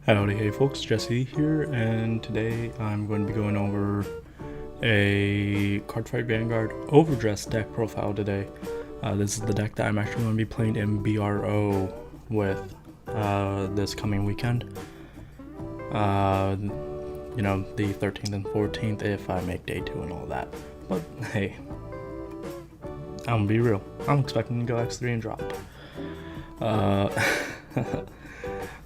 Howdy, hey folks, Jesse here, and today I'm going to be going over a Cardfight Vanguard Overdress deck profile today. This is the deck that I'm actually going to be playing in BRO with this coming weekend. You know, the 13th and 14th if I make day 2 and all that. But hey, I'm gonna be real, I'm expecting to go X3 and drop.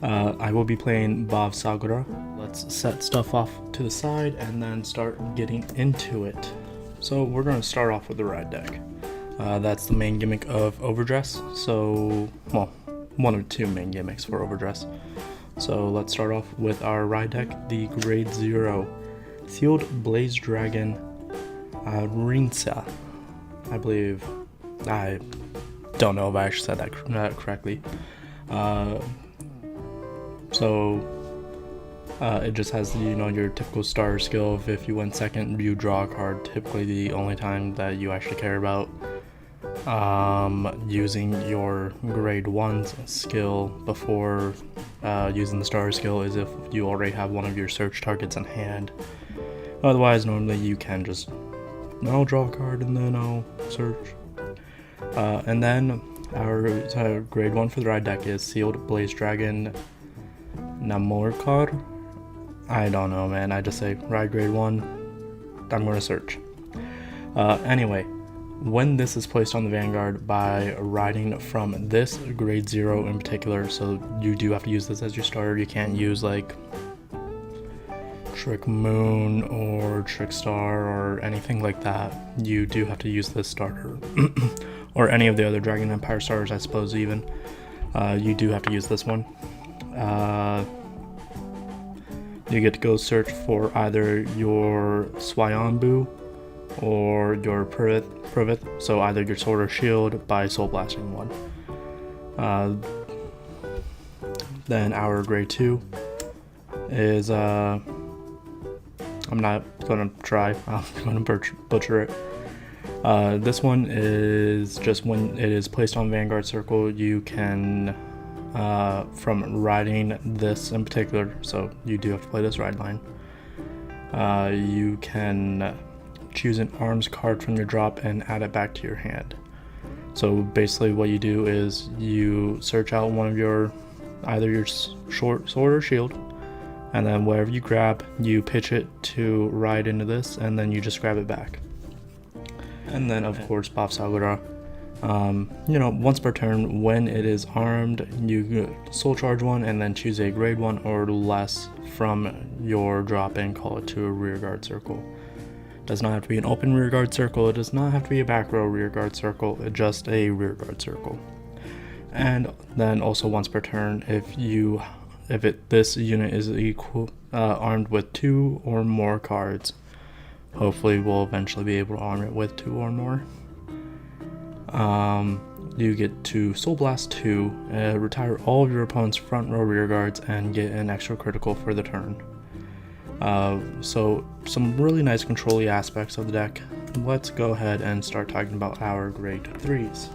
I will be playing Bavsargra. Let's set stuff off to the side and then start getting into it. So we're going to start off with the ride deck. That's the main gimmick of Overdress. So, well, one of two main gimmicks for Overdress. So let's start off with our ride deck, the Grade 0 Sealed Blaze Dragon Rinsa. I believe, I don't know if I actually said that correctly. It just has, you know, your typical starter skill of if you win second, you draw a card. Typically the only time that you actually care about using your grade 1's skill before using the starter skill is if you already have one of your search targets in hand. Otherwise, normally you can just, I'll draw a card and then I'll search. And then our grade 1 for the ride deck is Sealed Blaze Dragon Namorkar. I don't know, man. I just say ride grade 1. I'm going to search. Anyway, when this is placed on the Vanguard by riding from this grade 0 in particular, so you do have to use this as your starter. You can't use like Trick Moon or Trick Star or anything like that. You do have to use this starter. Or any of the other Dragon Empire starters, I suppose, even. You do have to use this one. You get to go search for either your Swayambu or your Privith, so either your Sword or Shield by Soul Blasting one. Then our grade 2 is, I'm not gonna try, I'm gonna butcher it. This one is just when it is placed on Vanguard Circle, you can, from riding this in particular, so you do have to play this ride line, you can choose an arms card from your drop and add it back to your hand. So basically what you do is you search out one of your, either your short sword or shield, and then whatever you grab, you pitch it to ride into this, and then you just grab it back. And then of course Bavsargra, you know, once per turn when it is armed, you soul charge one and then choose a grade 1 or less from your drop and call it to a rear guard circle. It does not have to be an open rear guard circle, it does not have to be a back row rear guard circle, it's just a rear guard circle. And then also once per turn, this unit is armed with 2 or more cards. Hopefully we'll eventually be able to arm it with 2 or more. You get to Soul Blast 2, retire all of your opponent's front row rear guards, and get an extra critical for the turn. So some really nice control-y aspects of the deck. Let's go ahead and start talking about our grade 3s.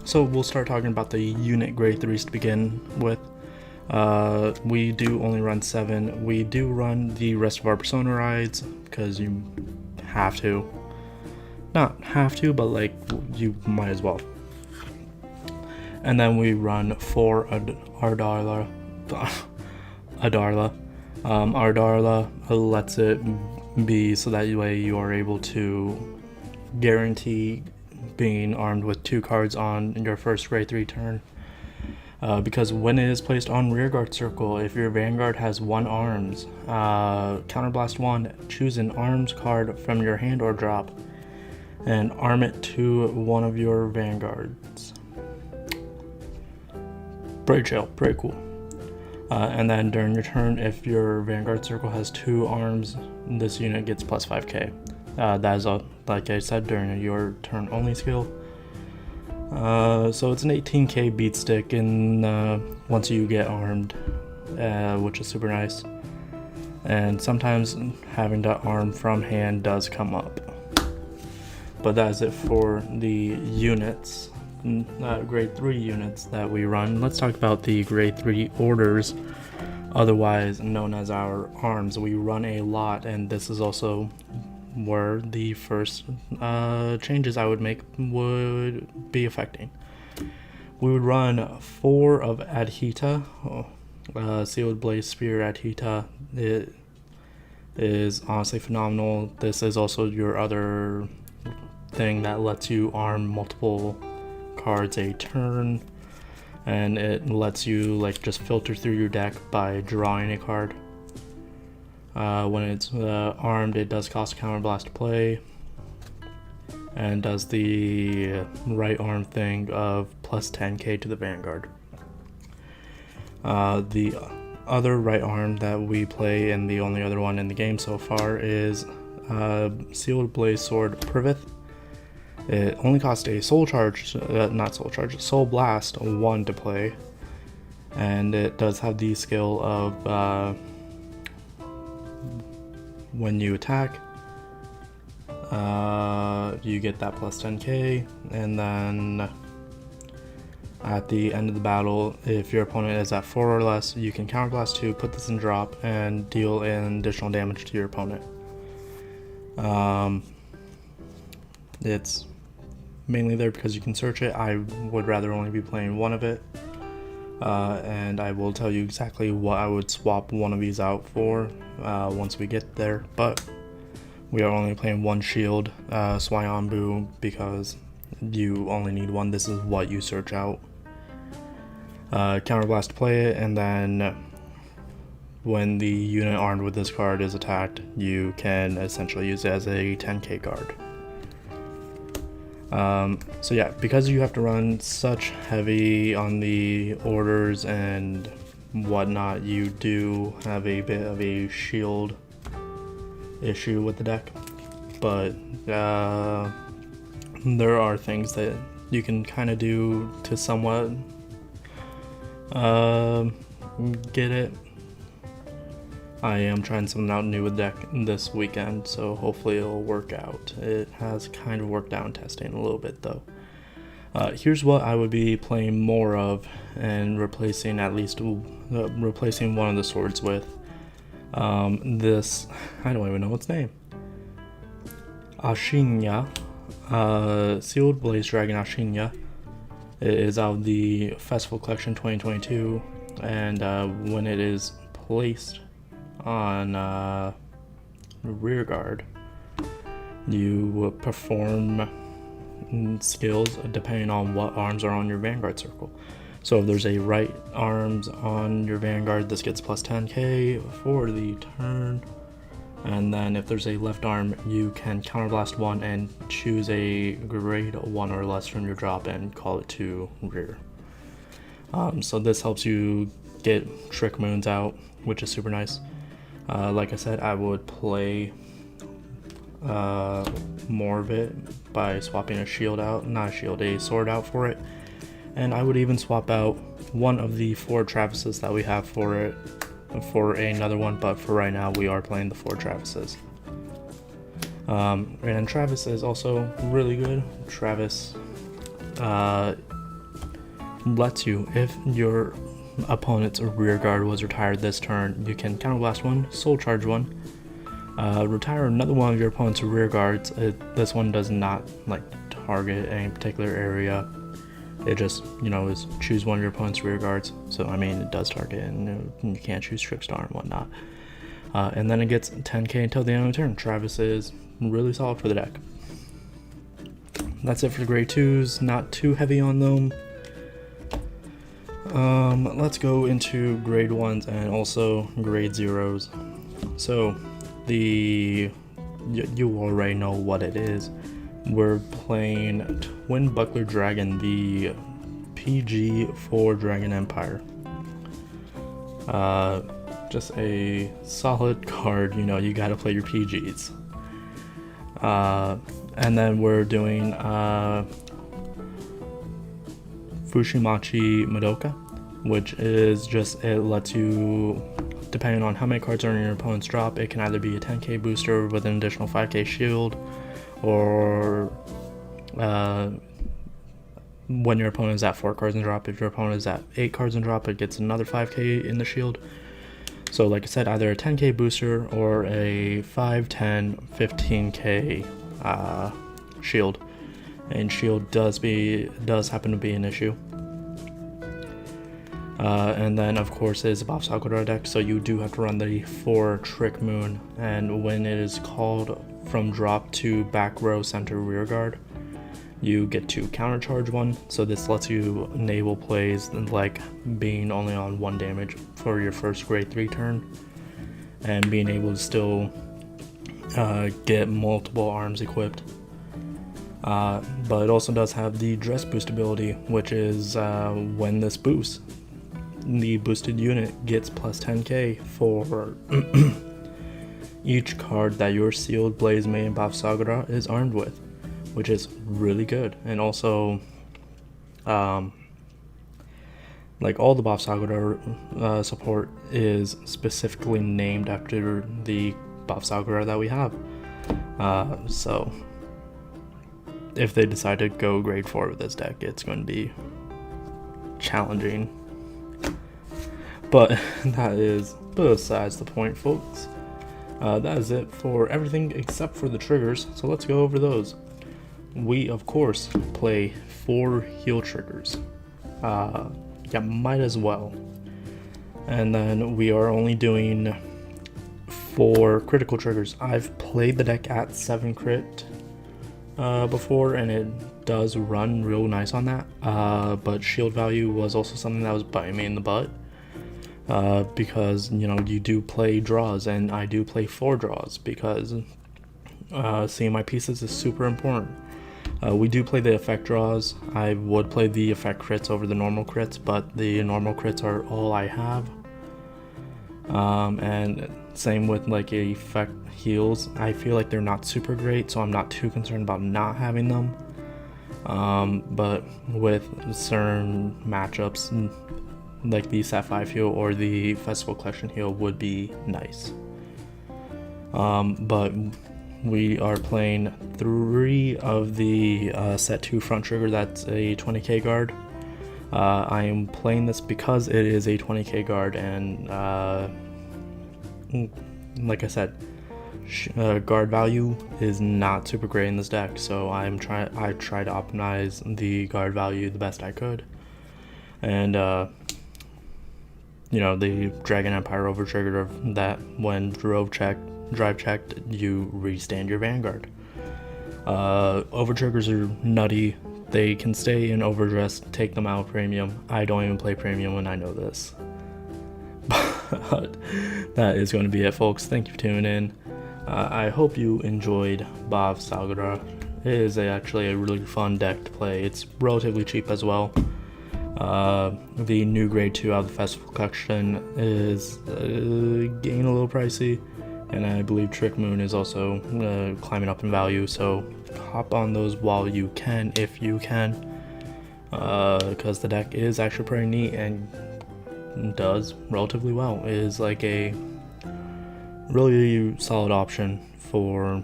So we'll start talking about the unit grade 3s to begin with. We do only run 7. We do run the rest of our Persona rides because you have to. Not have to, but like you might as well. And then we run 4 Ardarla. Ardarla lets it be so that way you are able to guarantee being armed with 2 cards on your first grade 3 turn. Because when it is placed on rearguard circle, if your Vanguard has 1 arms, counterblast 1, choose an arms card from your hand or drop, and arm it to one of your Vanguards. Pretty chill, pretty cool. And then during your turn, if your Vanguard circle has 2 arms, this unit gets plus 5k. That is, like I said, during your turn only skill. So it's an 18k beat stick in once you get armed, which is super nice. And sometimes having to arm from hand does come up. But that is it for the units, grade 3 units that we run. Let's talk about the grade 3 orders. otherwise known as our arms. We run a lot, and this is also where the first changes I would make would be affecting. We would run 4 of Adhita, Sealed Blaze Spear Adhita. It is honestly phenomenal. This is also your other thing that lets you arm multiple cards a turn, and it lets you like just filter through your deck by drawing a card. When it's armed, it does cost a counterblast to play, and does the right arm thing of plus 10k to the Vanguard. The other right arm that we play, and the only other one in the game so far, is Sealed Blaze Sword Privith. It only costs a Soul Blast 1 to play, and it does have the skill of when you attack, you get that plus 10k, and then at the end of the battle, if your opponent is at 4 or less, you can counterblast 2, put this in drop, and deal an additional damage to your opponent. It's mainly there because you can search it. I would rather only be playing one of it, and I will tell you exactly what I would swap one of these out for once we get there, but we are only playing one shield, Swayambu, because you only need one. This is what you search out. Counterblast to play it, and then when the unit armed with this card is attacked, you can essentially use it as a 10k card. So yeah, because you have to run such heavy on the orders and whatnot, you do have a bit of a shield issue with the deck, but there are things that you can kind of do to somewhat get it. I am trying something out new with deck this weekend, so hopefully it'll work out. It has kind of worked out in testing a little bit though. Here's what I would be playing more of and replacing replacing one of the swords with. This, I don't even know its name. Ashinya, Sealed Blaze Dragon Ashinya. It is out of the Festival Collection 2022, and when it is placed on rear guard, you perform skills depending on what arms are on your Vanguard circle. So if there's a right arms on your Vanguard, this gets plus 10k for the turn, and then if there's a left arm, you can counterblast 1 and choose a grade 1 or less from your drop and call it to rear. So this helps you get trick moons out, which is super nice. Like I said, I would play more of it by swapping a sword out for it, and I would even swap out one of the 4 Travises that we have for it for another one, but for right now we are playing the 4 Travises. And Travis is also really good. Travis lets you, if your opponent's rear guard was retired this turn, you can counterblast 1, soul charge 1, retire another one of your opponent's rear guards. This one does not like target any particular area. It just, is choose one of your opponent's rear guards. So I mean, it does target, and you can't choose Trickstar and whatnot. And then it gets 10k until the end of the turn. Travis is really solid for the deck. That's it for the grade 2s. Not too heavy on them. Let's go into grade 1s and also grade 0s. So you already know what it is. We're playing Twin Buckler Dragon, the PG for Dragon Empire. Just a solid card, you gotta play your PGs. And then we're doing Fushimachi Madoka, which is just, it lets you, depending on how many cards are in your opponent's drop, it can either be a 10k booster with an additional 5k shield, or when your opponent is at 4 cards in drop. If your opponent is at 8 cards in drop, it gets another 5k in the shield. So like I said, either a 10k booster or a 5, 10, 15k shield, and shield does happen to be an issue. And then of course is a Bavsargra deck, so you do have to run the 4 Trick Moon, and when it is called from drop to back row center rear guard, you get to countercharge 1, so this lets you enable plays like being only on 1 damage for your first grade 3 turn, and being able to still get multiple arms equipped. But it also does have the dress boost ability, which is when this boosts, the boosted unit gets plus 10k for each card that your Sealed Blaze main Bavsargra is armed with, which is really good. And also, like all the Bavsargra support is specifically named after the Bavsargra that we have. So if they decide to go grade 4 with this deck, it's going to be challenging. But that is besides the point, folks. That is it for everything except for the triggers, so let's go over those. We of course play 4 heal triggers. Yeah, might as well. And then we are only doing 4 critical triggers. I've played the deck at 7 crit before, and it does run real nice on that. But shield value was also something that was biting me in the butt. Because, you know, you do play draws, and I do play 4 draws because seeing my pieces is super important. We do play the effect draws. I would play the effect crits over the normal crits, but the normal crits are all I have. And same with like effect heals. I feel like they're not super great, so I'm not too concerned about not having them. But with certain matchups, like the Set 5 heal or the Festival Collection heal would be nice. But we are playing 3 of the Set 2 front trigger. That's a 20k guard. I am playing this because it is a 20k guard, and like I said, guard value is not super great in this deck, so I try to optimize the guard value the best I could. And you know, the Dragon Empire over trigger of that when drive checked, you restand your Vanguard. Over triggers are nutty. They can stay in Overdress, take them out premium. I don't even play premium when I know this. But that is going to be it, folks. Thank you for tuning in. I hope you enjoyed Bavsargra. It is actually a really fun deck to play. It's relatively cheap as well. The new grade 2 out of the Festival Collection is getting a little pricey, and I believe Trick Moon is also climbing up in value, so hop on those while you can, if you can, because the deck is actually pretty neat and does relatively well. It is like a really solid option for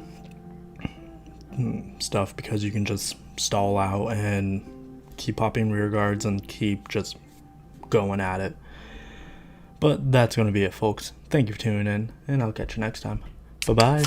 stuff because you can just stall out and keep popping rear guards and keep just going at it. But that's going to be it, folks. Thank you for tuning in, and I'll catch you next time. Bye bye.